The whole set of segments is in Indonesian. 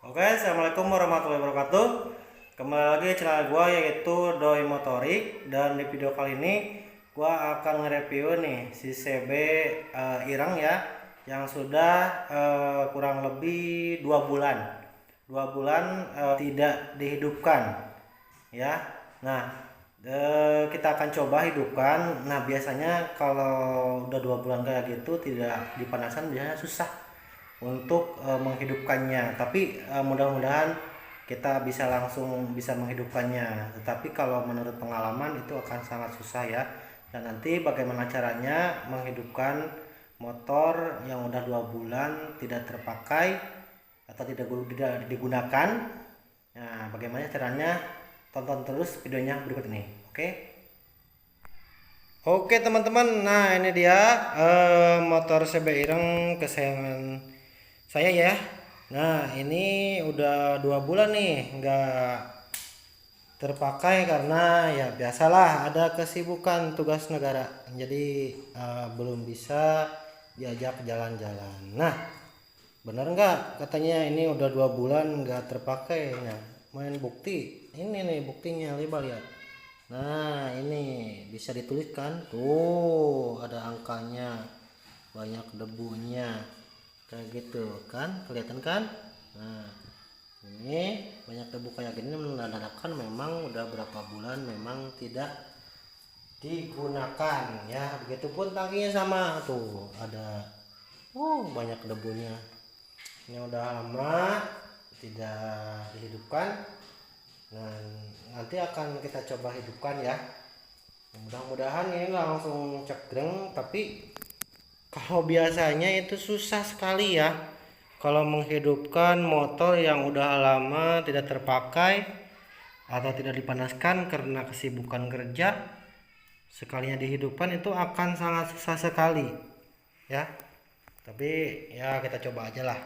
Oke, assalamualaikum warahmatullahi wabarakatuh. Kembali lagi di channel gua yaitu Doi Motorik, dan di video kali ini gua akan nge-review nih si CB Ireng ya, yang sudah kurang lebih 2 bulan, 2 bulan tidak dihidupkan ya. Nah, kita akan coba hidupkan. Nah, biasanya kalau udah 2 bulan kayak gitu tidak dipanaskan biasanya susah untuk menghidupkannya, tapi mudah-mudahan kita bisa langsung bisa menghidupkannya. Tetapi kalau menurut pengalaman itu akan sangat susah ya. Dan nanti bagaimana caranya menghidupkan motor yang udah 2 bulan tidak terpakai atau tidak digunakan. Nah, bagaimana caranya, tonton terus videonya berikut ini. Oke teman-teman, nah ini dia motor CB Ireng kesayangan saya ya. Nah, ini udah 2 bulan nih nggak terpakai karena ya biasalah ada kesibukan tugas negara, jadi belum bisa diajak jalan-jalan. Nah, bener nggak katanya ini udah 2 bulan nggak terpakai? Nah, main bukti ini nih buktinya, lihat. Nah, ini bisa dituliskan tuh, ada angkanya, banyak debunya kayak gitu kan, kelihatan kan? Nah, ini banyak debu kayak gini menandakan memang udah berapa bulan memang tidak digunakan ya. Begitupun tangkinya sama tuh, ada banyak debunya. Ini udah lama tidak dihidupkan. Nah, nanti akan kita coba hidupkan ya. Mudah-mudahan ini langsung cegreng, tapi kalau biasanya itu susah sekali ya kalau menghidupkan motor yang udah lama tidak terpakai atau tidak dipanaskan karena kesibukan kerja. Sekalinya dihidupkan itu akan sangat susah sekali ya. Tapi ya kita coba aja lah.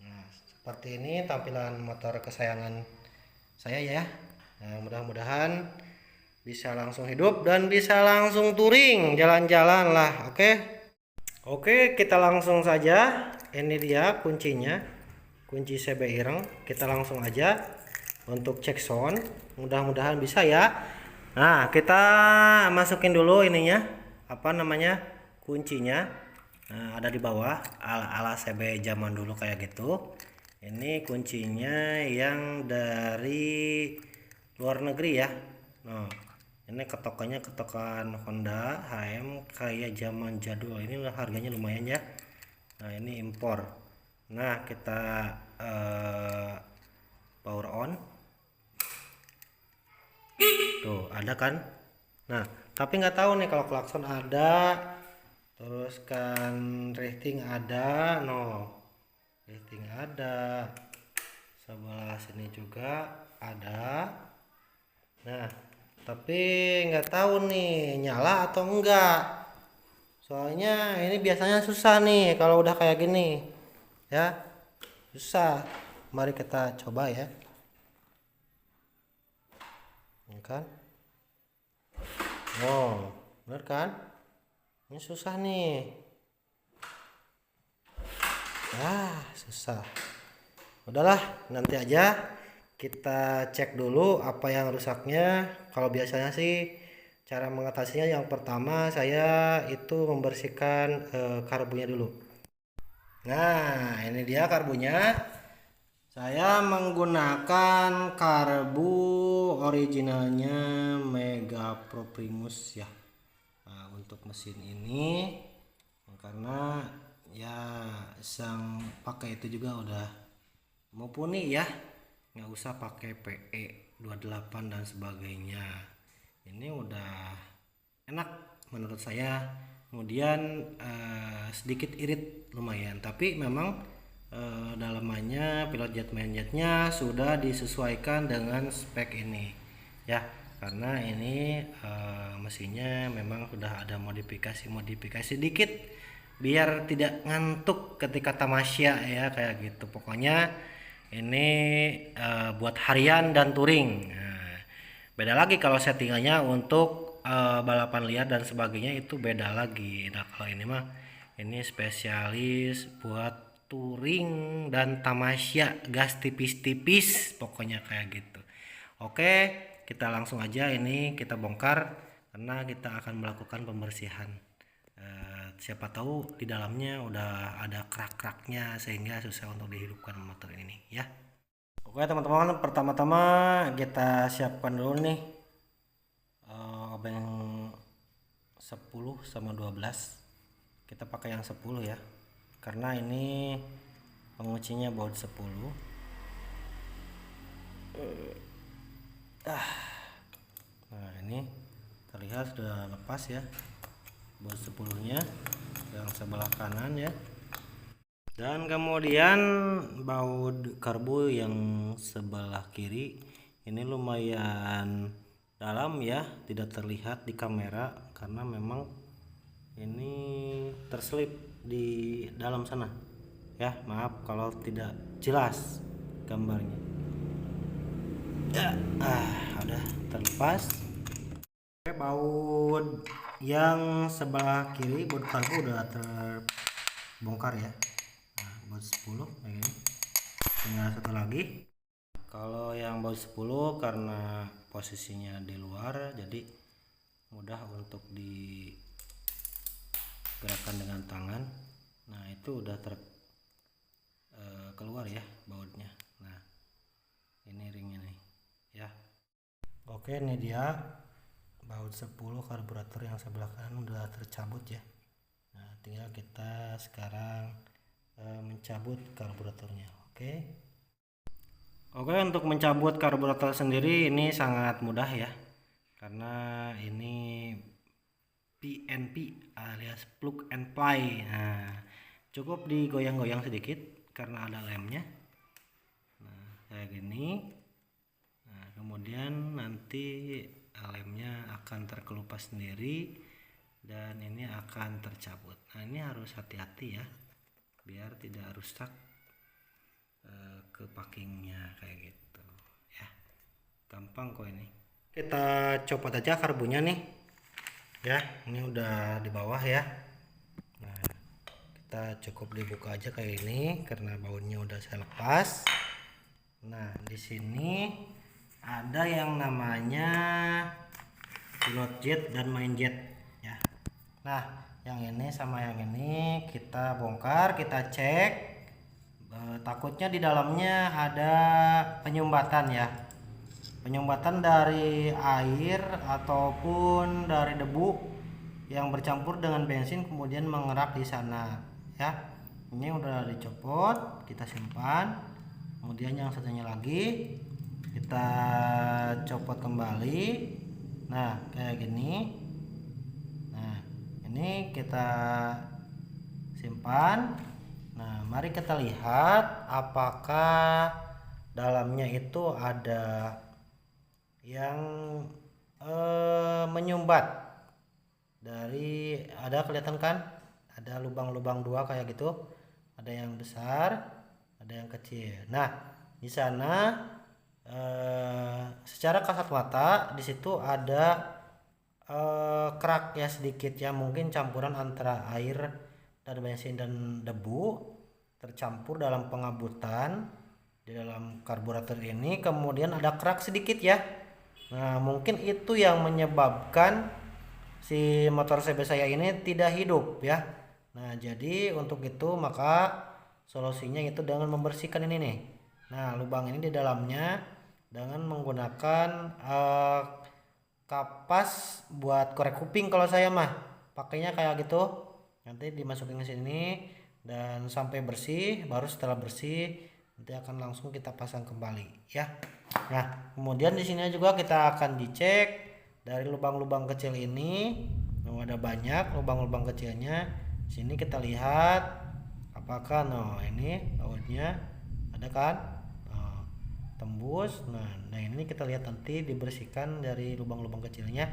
Nah, seperti ini tampilan motor kesayangan saya ya. Nah, mudah-mudahan bisa langsung hidup dan bisa langsung touring jalan-jalan lah. Oke, kita langsung saja. Ini dia kuncinya, kunci CB Ireng. Kita langsung aja untuk cek sound. Mudah-mudahan bisa ya. Nah, kita masukin dulu ininya, apa namanya, kuncinya. Nah, ada di bawah, ala CB zaman dulu kayak gitu. Ini kuncinya yang dari luar negeri ya. Nah, ini ketokannya ketokan Honda HM kayak zaman jadul. Ini harganya lumayan ya. Nah, ini impor. Nah, kita power on. Tuh, ada kan? Nah, tapi nggak tahu nih kalau klakson ada, terus kan rating ada, no. Rating ada. Sebelah sini juga ada. Nah, tapi nggak tahu nih nyala atau enggak. Soalnya ini biasanya susah nih kalau udah kayak gini. Ya, susah. Mari kita coba ya. Ini kan? Oh, bener kan? Ini susah nih. Susah. Udahlah, nanti aja kita cek dulu apa yang rusaknya. Kalau biasanya sih cara mengatasinya yang pertama saya itu membersihkan karbunya dulu. Nah, ini dia karbunya. Saya menggunakan karbu originalnya Mega Pro Primus ya. Nah, untuk mesin ini karena ya sang pakai itu juga udah mumpuni ya, nggak usah pakai PE 28 dan sebagainya. Ini udah enak menurut saya. Kemudian sedikit irit lumayan, tapi memang dalamannya pilot jet main jetnya sudah disesuaikan dengan spek ini ya, karena ini mesinnya memang sudah ada modifikasi dikit biar tidak ngantuk ketika tamasya ya, kayak gitu. Pokoknya ini buat harian dan touring. Nah, beda lagi kalau settingannya untuk balapan liar dan sebagainya, itu beda lagi. Nah, kalau ini mah ini spesialis buat touring dan tamasya, gas tipis-tipis pokoknya kayak gitu. Oke, kita langsung aja ini kita bongkar karena kita akan melakukan pembersihan. Siapa tahu di dalamnya udah ada krak-kraknya sehingga susah untuk dihidupkan motor ini ya. Oke teman-teman, pertama-tama kita siapkan dulu nih obeng 10 sama 12. Kita pakai yang 10 ya, karena ini penguncinya baut 10. Nah ini terlihat sudah lepas ya baut 10 nya yang sebelah kanan ya, dan kemudian baut karbu yang sebelah kiri ini lumayan dalam ya, tidak terlihat di kamera karena memang ini terselip di dalam sana ya, maaf kalau tidak jelas gambarnya ya. Udah terlepas. Oke, baut yang sebelah kiri baut karbu udah terbongkar ya. Nah, baut 10 kayak gini. Tinggal satu lagi. Kalau yang baut 10 karena posisinya di luar jadi mudah untuk digerakkan dengan tangan. Nah itu udah keluar ya bautnya. Nah ini ringnya nih ya. Oke, ini dia baut 10 karburator yang sebelah kanan udah tercabut ya. Nah tinggal kita sekarang mencabut karburatornya. Oke, untuk mencabut karburator sendiri ini sangat mudah ya, karena ini PNP alias plug and play. Nah cukup digoyang-goyang sedikit karena ada lemnya. Nah kayak gini. Nah kemudian nanti lemnya akan terkelupas sendiri dan ini akan tercabut. Nah ini harus hati-hati ya biar tidak rusak ke packingnya kayak gitu ya, gampang kok ini. Kita copot aja karbunya nih ya, ini udah di bawah ya. Nah kita cukup dibuka aja kayak ini karena bautnya udah saya lepas. Nah di sini ada yang namanya pilot jet dan main jet ya. Nah yang ini sama yang ini kita bongkar, kita cek. Takutnya di dalamnya ada penyumbatan ya, penyumbatan dari air ataupun dari debu yang bercampur dengan bensin kemudian mengerak di sana ya. Ini udah dicopot, kita simpan. Kemudian yang satunya lagi kita copot kembali. Nah kayak gini. Nah ini kita simpan. Nah mari kita lihat apakah dalamnya itu ada yang menyumbat dari, ada kelihatan kan, ada lubang-lubang dua kayak gitu, ada yang besar ada yang kecil. Nah di sana secara kasat mata di situ ada kerak ya sedikit ya, mungkin campuran antara air dan bensin dan debu tercampur dalam pengabutan di dalam karburator ini, kemudian ada kerak sedikit ya. Nah mungkin itu yang menyebabkan si motor CB saya ini tidak hidup ya. Nah jadi untuk itu maka solusinya itu dengan membersihkan ini nih. Nah lubang ini di dalamnya dengan menggunakan kapas buat korek kuping. Kalau saya mah pakainya kayak gitu, nanti dimasukin ke sini dan sampai bersih. Baru setelah bersih nanti akan langsung kita pasang kembali ya. Nah kemudian di sini juga kita akan dicek dari lubang-lubang kecil ini. Ada banyak lubang-lubang kecilnya. Sini kita lihat apakah ini bautnya ada kan, tembus. Nah ini kita lihat nanti dibersihkan dari lubang-lubang kecilnya,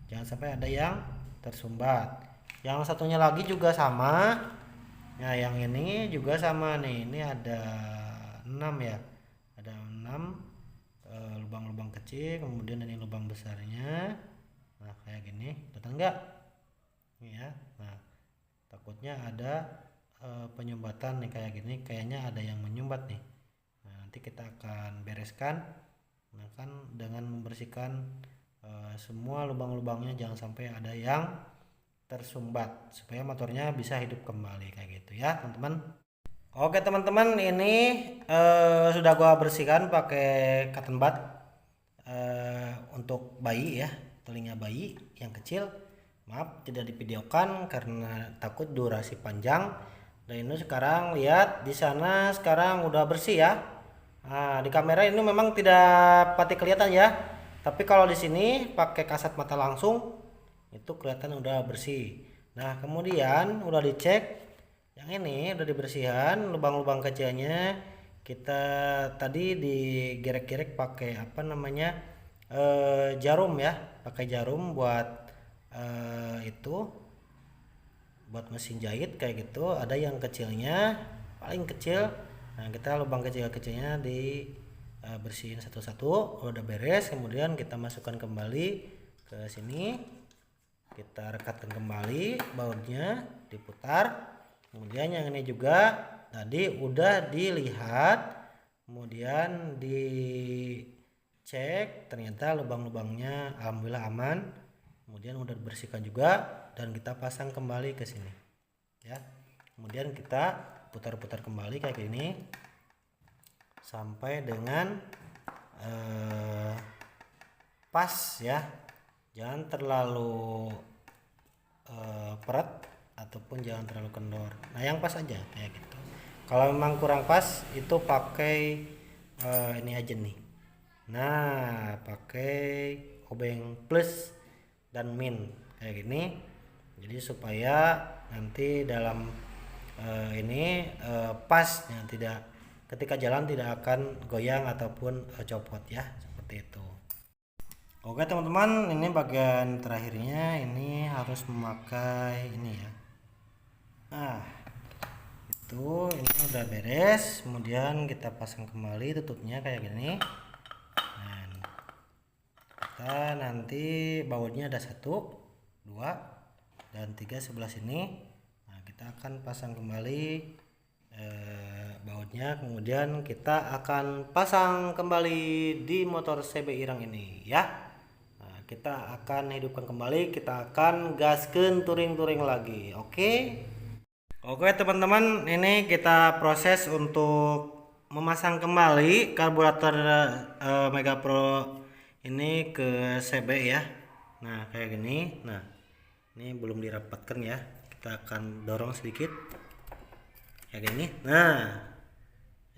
jangan sampai ada yang tersumbat. Yang satunya lagi juga sama. Nah yang ini juga sama nih, ini ada 6 ya, ada 6 lubang-lubang kecil, kemudian ini lubang besarnya. Nah kayak gini, datang enggak ini ya. Nah takutnya ada penyumbatan nih kayak gini, kayaknya ada yang menyumbat nih. Nah, nanti kita akan bereskan, nah kan dengan membersihkan semua lubang-lubangnya, jangan sampai ada yang tersumbat supaya motornya bisa hidup kembali kayak gitu ya teman-teman. Oke teman-teman, ini sudah gua bersihkan pakai cotton bud untuk bayi ya, telinga bayi yang kecil. Maaf tidak divideokan karena takut durasi panjang. Dan ini sekarang lihat di sana sekarang udah bersih ya. Nah, di kamera ini memang tidak pati kelihatan ya. Tapi kalau di sini pakai kasat mata langsung itu kelihatan udah bersih. Nah, kemudian udah dicek. Yang ini udah dibersihkan lubang-lubang kecilnya. Kita tadi digerek-gerek pakai apa namanya? Jarum ya, pakai jarum buat itu buat mesin jahit kayak gitu. Ada yang kecilnya, paling kecil. Nah, kita lubang kecil-kecilnya bersihin satu-satu. Udah beres, kemudian kita masukkan kembali ke sini. Kita rekatkan kembali bautnya, diputar. Kemudian yang ini juga tadi udah dilihat, kemudian dicek, ternyata lubang-lubangnya alhamdulillah aman. Kemudian udah dibersihkan juga dan kita pasang kembali ke sini ya. Kemudian kita putar-putar kembali kayak gini sampai dengan pas ya, jangan terlalu perat ataupun jangan terlalu kendor. Nah, yang pas aja kayak gitu. Kalau memang kurang pas itu pakai ini aja nih. Nah, pakai obeng plus dan min kayak gini. Jadi supaya nanti dalam ini pasnya tidak, ketika jalan tidak akan goyang ataupun copot ya, seperti itu. Oke teman-teman, ini bagian terakhirnya, ini harus memakai ini ya. Nah, itu ini udah beres, kemudian kita pasang kembali tutupnya kayak gini. Nah, kita nanti bautnya ada 1, 2, dan 3 sebelah sini. Nah, kita akan pasang kembali bautnya, kemudian kita akan pasang kembali di motor CB Irang ini ya. Nah, kita akan hidupkan kembali, kita akan gaskeun touring-touring lagi. Oke teman-teman, ini kita proses untuk memasang kembali karburator Mega Pro ini ke CB ya. Nah, kayak gini. Nah, ini belum dirapatkan ya, kita akan dorong sedikit kayak gini. Nah,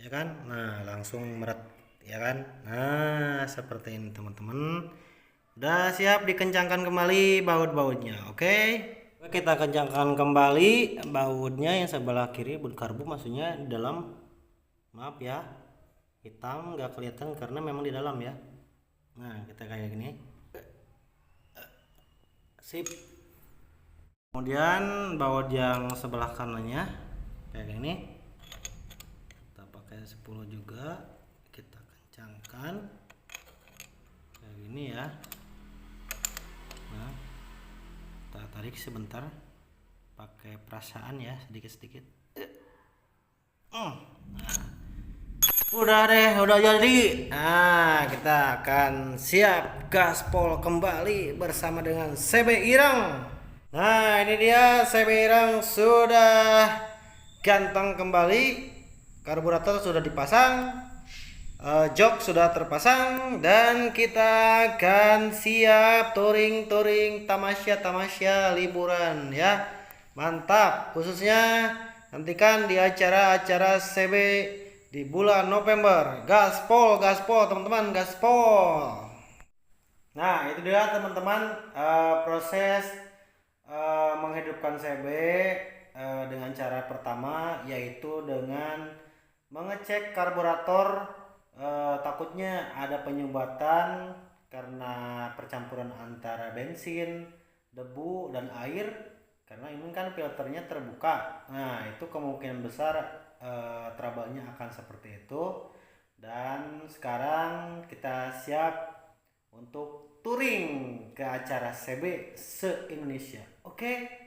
ya kan, nah langsung meret ya kan. Nah, seperti ini teman-teman, udah siap dikencangkan kembali baut-bautnya. Oke, kita kencangkan kembali bautnya yang sebelah kiri, baut karbu maksudnya di dalam. Maaf ya, hitam nggak kelihatan karena memang di dalam ya. Nah, kita kayak gini, sip. Kemudian baut yang sebelah kanannya kayak gini, kita pakai 10 juga, kita kencangkan kayak gini ya. Nah, kita tarik sebentar pakai perasaan ya, sedikit-sedikit. Nah, udah deh, udah jadi. Nah, kita akan siap gaspol kembali bersama dengan CB Irang. Nah, ini dia CB Irang sudah ganteng kembali, karburator sudah dipasang, jok sudah terpasang, dan kita akan siap touring-touring, tamasya liburan ya. Mantap, khususnya nantikan di acara-acara CB di bulan November. Gaspol teman-teman, gaspol. Nah, itu dia teman-teman proses menghidupkan CB dengan cara pertama, yaitu dengan mengecek karburator. Takutnya ada penyumbatan karena percampuran antara bensin, debu, dan air, karena ini kan filternya terbuka. Nah, itu kemungkinan besar trouble-nya akan seperti itu. Dan sekarang kita siap untuk touring ke acara CB se-Indonesia. Oke.